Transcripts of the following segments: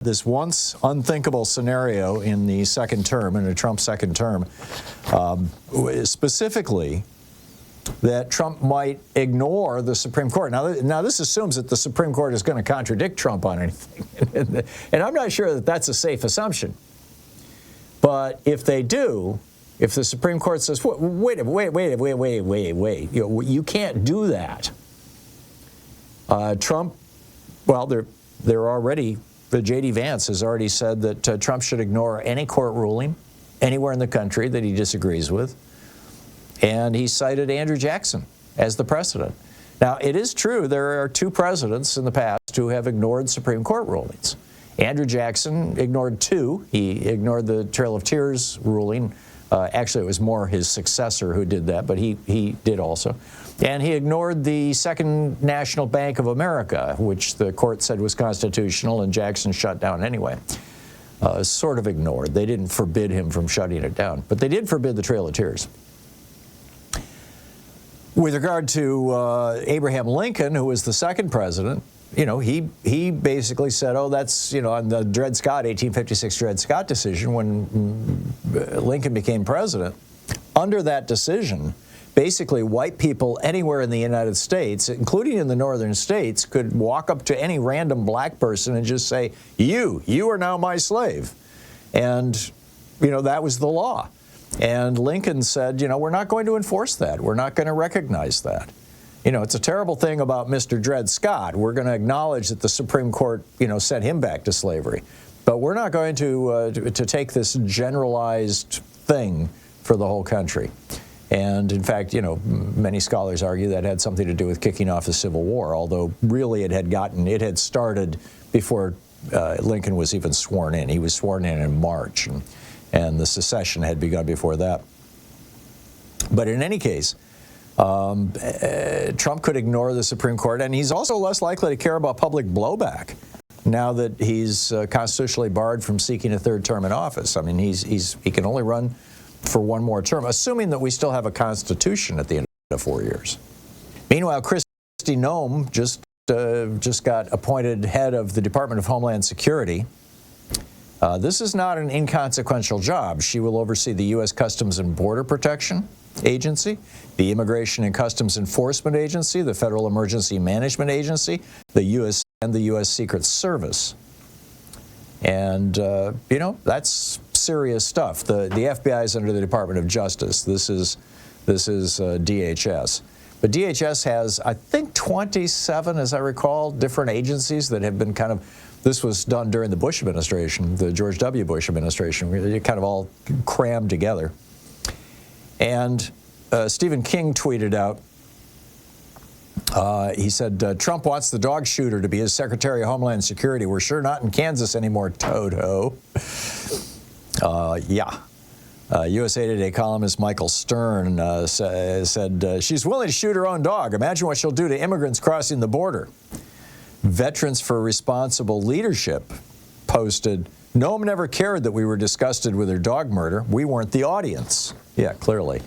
This once unthinkable scenario in the second term, in a Trump second term, specifically that Trump might ignore the Supreme Court. Now this assumes that the Supreme Court is going to contradict Trump on anything, and I'm not sure that that's a safe assumption. But if they do, if the Supreme Court says, wait, you can't do that. Trump, well, they're already. J.D. Vance has already said that Trump should ignore any court ruling anywhere in the country that he disagrees with. And he cited Andrew Jackson as the precedent. Now, it is true there are two presidents in the past who have ignored Supreme Court rulings. Andrew Jackson ignored two. He ignored the Trail of Tears ruling. Actually, it was more his successor who did that, but he did also. And he ignored the Second National Bank of America, which the court said was constitutional, and Jackson shut down anyway. Sort of ignored. They didn't forbid him from shutting it down, but they did forbid the Trail of Tears. With regard to Abraham Lincoln, who was the second president, you know, he basically said, oh, that's, you know, on the Dred Scott, 1856 Dred Scott decision, when Lincoln became president, under that decision, basically white people anywhere in the United States, including in the northern states, could walk up to any random black person and just say, you are now my slave. And, you know, that was the law. And Lincoln said, you know, we're not going to enforce that. We're not going to recognize that. You know, it's a terrible thing about Mr. Dred Scott. We're going to acknowledge that the Supreme Court, you know, sent him back to slavery. But we're not going to take this generalized thing for the whole country. And in fact, you know, many scholars argue that had something to do with kicking off the Civil War, although really it had started before Lincoln was even sworn in. He was sworn in March, and the secession had begun before that. But in any case, Trump could ignore the Supreme Court, and he's also less likely to care about public blowback now that he's constitutionally barred from seeking a third term in office. I mean, he can only run for one more term, assuming that we still have a constitution at the end of 4 years. Meanwhile, Kristi Noem just got appointed head of the Department of Homeland Security. This is not an inconsequential job. She will oversee the U.S. Customs and Border Protection Agency, the Immigration and Customs Enforcement Agency, the Federal Emergency Management Agency, the U.S. Secret Service. And, you know, that's serious stuff. The FBI is under the Department of Justice. This is DHS. But DHS has, I think, 27, as I recall, different agencies that have been kind of, this was done during the Bush administration, the George W. Bush administration. They kind of all crammed together. And Stephen King tweeted out, he said, Trump wants the dog shooter to be his Secretary of Homeland Security. We're sure not in Kansas anymore, Toto. Yeah. USA Today columnist Michael Stern said, she's willing to shoot her own dog. Imagine what she'll do to immigrants crossing the border. Veterans for Responsible Leadership posted, Noem never cared that we were disgusted with her dog murder. We weren't the audience. Yeah, clearly.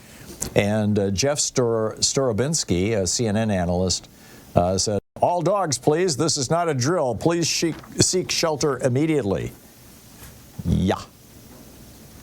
And Jeff Storobinski, a CNN analyst, said, all dogs, please. This is not a drill. Please seek shelter immediately. Yeah.